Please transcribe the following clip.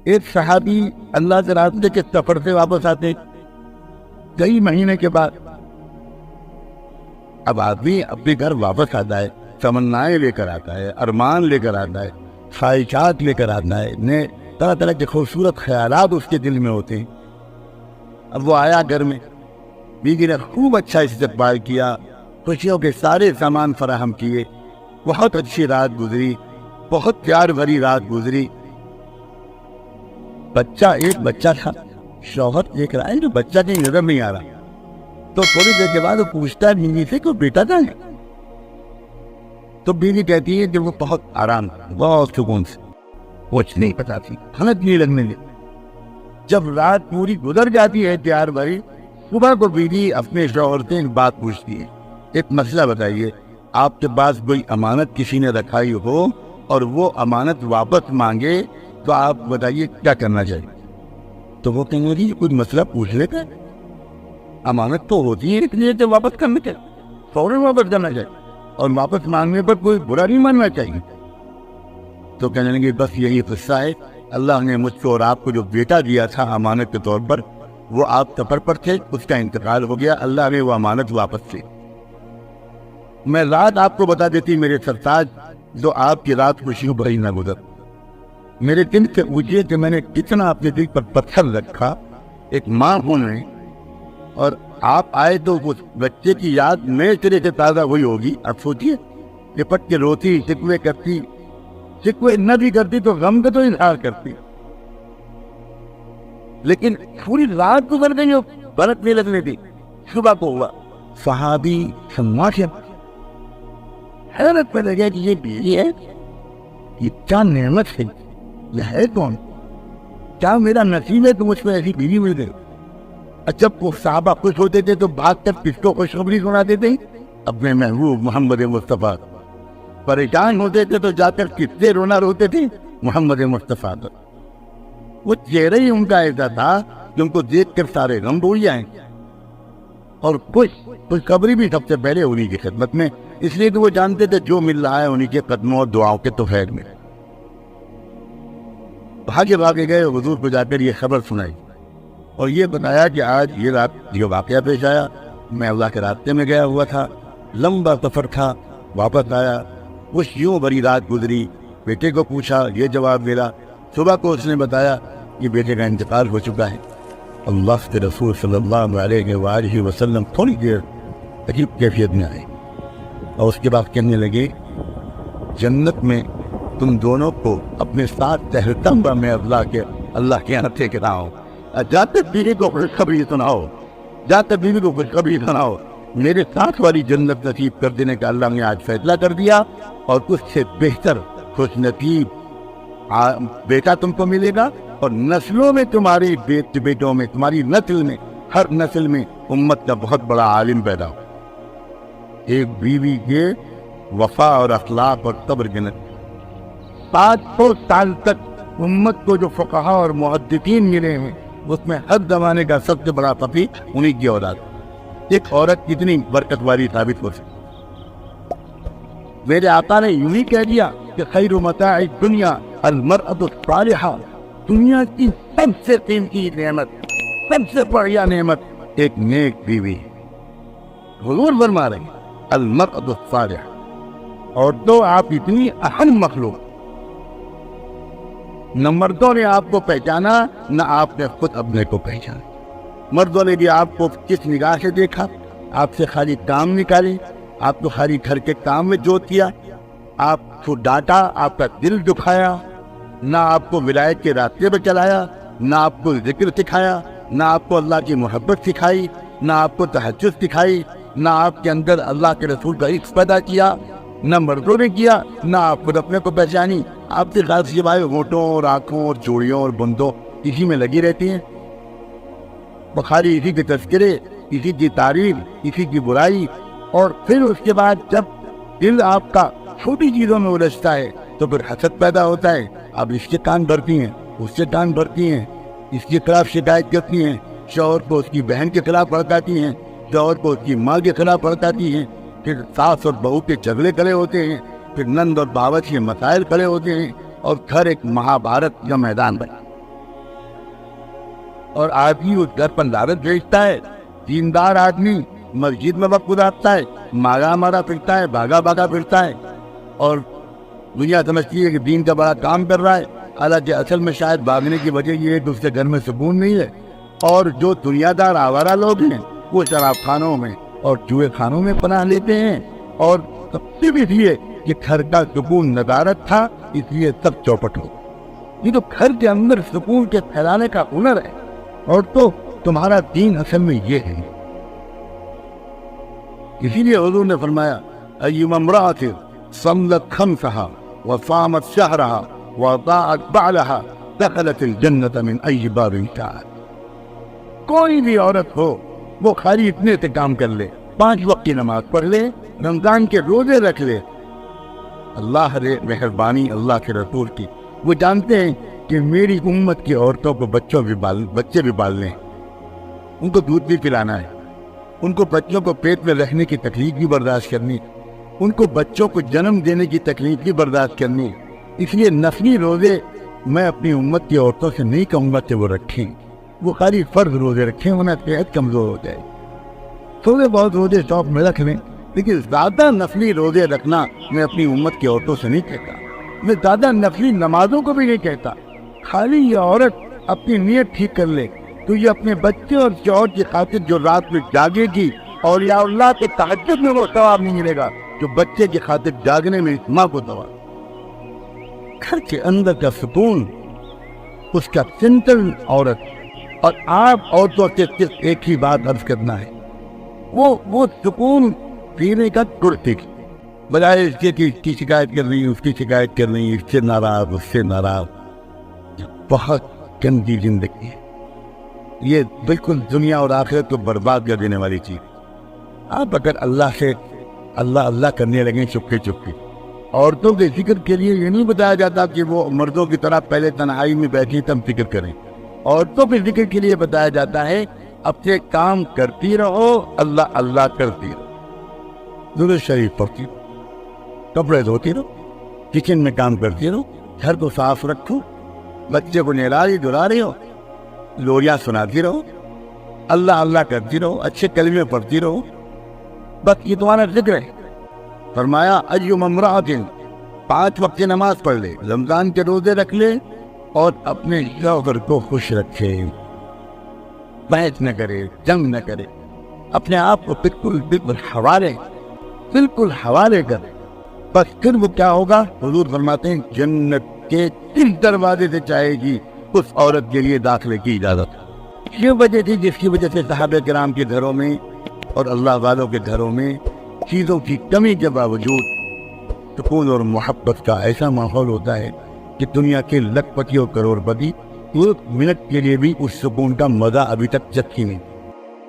ایک صحابی اللہ کے راستے کے سفر سے واپس آتے کئی مہینے کے بعد. اب آدمی اپنے گھر واپس آتا ہے، تمنائیں لے کر آتا ہے، ارمان لے کر آتا ہے، خواہشات لے کر آتا ہے، نئے طرح طرح کے خوبصورت خیالات اس کے دل میں ہوتے ہیں. اب وہ آیا گھر میں، بیوی نے خوب اچھا استقبال کیا، خوشیوں کے سارے سامان فراہم کیے، بہت اچھی رات گزری، بہت پیار بھری رات گزری. ایک بچہ تھا، شوہر دیکھ رہا ہے جو بچہ کہیں نظر نہیں آ رہا، تو تھوڑی دیر کے بعد وہ پوچھتا ہے بیوی سے کہ بیٹا کہاں ہے؟ تو بیوی کہتی ہے کہ وہ بہت آرام، بہت سکون سے، کچھ نہیں پتا تھی، حالت نہیں لگنے دی. جب رات پوری گزر جاتی ہے پیار بھری، صبح کو بیوی اپنے شوہر سے ایک بات پوچھتی ہے، ایک مسئلہ بتائیے، آپ کے پاس کوئی امانت کسی نے رکھائی ہو اور وہ امانت واپس مانگے تو آپ بتائیے کیا کرنا چاہیے؟ تو وہ کہیں گے کوئی مسئلہ پوچھ لیتے ہیں، امانت تو ہوتی ہے اس لیے کہ واپس کرنے کے فوراً واپس کرنا چاہیے، اور واپس مانگنے پر کوئی برا نہیں ماننا چاہیے. تو کہنے لگے بس یہی قصہ ہے، اللہ نے مجھ کو اور آپ کو جو بیٹا دیا تھا امانت کے طور پر، وہ آپ سفر پر تھے، اس کا انتقال ہو گیا، اللہ نے وہ امانت واپس لی. میں رات آپ کو بتا دیتی میرے سرتاج، جو آپ کی رات خوشیوں بھری نہ گزر. میرے دل سے پوچھئے کہ میں نے کتنا اپنے دل پر پتھر رکھا ایک ماں ہونے، اور آپ آئے تو اس بچے کی یاد میرے سرے سے تازہ ہوئی ہوگی. اب سوچیے، لپٹ کے روتی، شکوے کرتی، شکوے نہ بھی کرتی تو غم کا تو اظہار کرتی، لیکن پوری رات گزر گئی، برت نہیں لگنے دی. صبح کو ہوا، صحابی سماجھ حیرت میں لگا کہ یہ بیوی ہے، یہ کیا نعمت ہے، یہ ہے کون، کیا میرا نصیب ہے کہ مجھ پہ ایسی بیوی مل گئی. جب وہ صحابہ خوش ہوتے تھے تو بھاگ کر کس کو خوشخبری سنا دیتے اپنے محبوب محمد مصطفیٰ. پریشان ہوتے تھے تو جا کر کس سے رونا روتے تھے؟ محمد مصطفیٰ. وہ چہرہ ہی ان کا ایسا تھا کہ ان کو دیکھ کر سارے غم بھول جائیں، اور خوشخبری بھی سب سے پہلے انہی کی خدمت میں، اس لیے کہ وہ جانتے تھے جو مل رہا ہے انہی کے قدموں اور دعاؤں کے توفیق میں. بھاگے گئے حضور کو جا کر یہ خبر سنائی اور یہ بتایا کہ آج یہ رات جو واقعہ پیش آیا، میں اللہ کے راستے میں گیا ہوا تھا، لمبا سفر تھا، واپس آیا، خوشیوں بھری رات گزری. بیٹے کو پوچھا، یہ جواب ملا. صبح کو اس نے بتایا کہ بیٹے کا انتقال ہو چکا ہے. اللہ کے رسول صلی اللہ علیہ وآلہ وسلم تھوڑی دیر عجیب کیفیت میں آئے اور اس کے بعد کہنے لگے، جنت میں تم دونوں کو اپنے ساتھ ٹہلتا ہوا میں اللہ کے یہاں ٹھیک رہا ہوں. جاتے بیوی کو خوشخبری سناؤ، جاتے بیوی کو خوشخبری سناؤ، میرے ساتھ والی جنت نصیب کر دینے کا اللہ نے آج فیصلہ کر دیا، اور اس سے بہتر خوش نصیب بیٹا تم کو ملے گا، اور نسلوں میں تمہاری بیٹوں میں، تمہاری نسل میں، ہر نسل میں امت کا بہت بڑا عالم پیدا ہو. ایک بیوی کے وفا اور اخلاق اور صبر کے نتیجے 700 سال تک امت کو جو فقہا اور محدثین ملے ہیں، اس میں ہر زمانے کا سب سے بڑا فقیہ انہی کی اولاد. ایک عورت کتنی برکت والی ثابت ہو سکتی. میرے آقا نے یوں ہی کہہ دیا کہ خیر متاع الدنیا المرأة الصالحہ، دنیا کی سب سے قیمتی نعمت، سب سے بڑھیا نعمت ایک نیک بیوی. حضور فرما رہے ہیں المرأة الصالحہ. اور تو آپ اتنی اہم مخلوق، نہ مردوں نے آپ کو پہچانا نہ آپ نے خود اپنے کو پہچانا. مردوں نے بھی آپ کو کس نگاہ سے دیکھا، آپ سے خالی کام نکالے، آپ کو خالی گھر کے کام میں جوت کیا، آپ کو ڈانٹا، آپ کا دل دکھایا، نہ آپ کو ولایت کے راستے پہ چلایا، نہ آپ کو ذکر سکھایا، نہ آپ کو اللہ کی محبت سکھائی، نہ آپ کو تہجد سکھائی، نہ آپ کے اندر اللہ کے رسول کا عشق پیدا کیا، نہ مردوں نے کیا، نہ آپ خود اپنے کو پہچانی. آپ کے خاص سوائے ہونٹوں اور آنکھوں اور چوڑیوں اور بندوں اسی میں لگی رہتی ہیں. بخاری اسی کے تذکرے، اسی کی تعریف، اسی کی برائی. اور پھر اس کے بعد جب دل آپ کا چھوٹی چیزوں میں الجھتا ہے تو پھر حسد پیدا ہوتا ہے. اب اس کے کان بھرتی ہیں، اس سے کان بھرتی ہیں، اس کے خلاف شکایت کرتی ہیں، شوہر کو اس کی بہن کے خلاف بھڑکاتی ہیں، شوہر کو اس کی ماں کے خلاف بھڑکاتی ہیں. پھر ساس اور بہو کے جھگڑے کھڑے ہوتے ہیں، پھر نند اور باورچی کے مسائل کھڑے ہوتے ہیں، اور گھر ایک مہابھارت کا میدان بنا. اور آدمی اس گھر پر لالچ بھیجتا ہے، دیندار آدمی مسجد میں وقت گزارتا ہے، مارا پھرتا ہے، بھاگا پھرتا ہے، اور دنیا سمجھتی ہے کہ دین کا بڑا کام کر رہا ہے، حالانکہ اصل میں شاید بھاگنے کی وجہ یہ ہے کہ اس کے گھر میں سکون نہیں ہے۔ اور جو دنیا دار آوارہ لوگ ہیں وہ شراب خانوں میں اور جوئے خانوں میں پناہ لیتے ہیں، اور سب سے بھی یہ کہ گھر کا سکون ندارت تھا، اس لیے سب چوپٹ ہو۔ یہ تو گھر کے اندر سکون کے پھیلانے کا ہنر ہے، اور تو تمہارا دین اصل میں یہ ہے۔ اسی لیے حضور نے فرمایا ایما امرأۃ صلت خمسها وصامت شهرها وطاعت بعلها دخلت الجنة من أي باب شاءت۔ کوئی بھی عورت ہو وہ خالی اتنے سے کام کر لے، 5 وقت کی نماز پڑھ لے، رمضان کے روزے رکھ لے، اللہ رے مہربانی اللہ کے رسول کی، وہ جانتے ہیں کہ میری امت کی عورتوں کو بچے بھی پالنے ہیں، ان کو دودھ بھی پلانا ہے، ان کو بچوں کو پیٹ میں رہنے کی تکلیف بھی برداشت کرنی، ان کو بچوں کو جنم دینے کی تکلیف بھی برداشت کرنی۔ اس لیے نفلی روزے میں اپنی امت کی عورتوں سے نہیں کہوں گا کہ وہ رکھیں، وہ خالی فرض روزے رکھیں، ورنہ صحت کمزور ہو جائے۔ تھوڑے بہت روزے شوق میں رکھ لیں، لیکن زیادہ نفلی روزے رکھنا میں اپنی امت کی عورتوں سے نہیں کہتا، میں زیادہ نفلی نمازوں کو بھی نہیں کہتا۔ خالی یہ عورت اپنی نیت ٹھیک کر لے تو یہ اپنے بچے اور شوہر کی خاطر جو رات میں جاگے گی، اور یا اللہ کے تہجد میں وہ ثواب نہیں ملے گا جو بچے کی خاطر جاگنے میں ماں کو ثواب۔ گھر کے اندر کا سکون اس کا سنتر عورت، اور آپ عورتوں سے صرف ایک ہی بات عرض کرنا ہے، وہ سکون پینے کا کرتے کی بجائے اس کے کہ اس کی شکایت کر رہی، اس کی شکایت کر رہی، اس سے ناراض، اس سے ناراض۔ بہت گندی زندگی ہے یہ، بالکل دنیا اور آخرت کو برباد کر دینے والی چیز۔ آپ اگر اللہ سے اللہ کرنے لگیں چپکے چپکے، عورتوں کے ذکر کے لیے یہ نہیں بتایا جاتا کہ وہ مردوں کی طرح پہلے تنہائی میں بیٹھی تب ذکر کریں، عورتوں کے ذکر کے لیے بتایا جاتا ہے اپنے کام کرتی رہو، اللہ کرتی رہو، درود شریف پڑھتی رہو، کپڑے دھوتی رہو، کچن میں کام کرتی رہو، گھر کو صاف رکھو، بچے کو نہلاری دھلاری ہو، لوریاں سناتی رہو، اللہ کرتی رہو، اچھے کلمے پڑھتی رہو، بس یہ تمہارا ذکر ہے۔ فرمایا ایما امرأۃ 5 وقت کی نماز پڑھ لے، رمضان کے روزے رکھ لے، اور اپنے شوہر کو خوش رکھے، بحث نہ کرے، جنگ نہ کرے، اپنے آپ کو بالکل حوالے کرے، بس پھر وہ کیا ہوگا؟ حضور فرماتے ہیں جنت کے 3 دروازے سے چاہے گی اس عورت کے لیے داخلے کی اجازت۔ یہ وجہ تھی جس کی وجہ سے صحابہ کرام کے گھروں میں اور اللہ والوں کے گھروں میں چیزوں کی کمی کے باوجود سکون اور محبت کا ایسا ماحول ہوتا ہے کہ دنیا کے لکھ پتی اور کروڑ پتی 1 منٹ کے لیے بھی اس سکون کا مزہ ابھی تک چکھی نہیں۔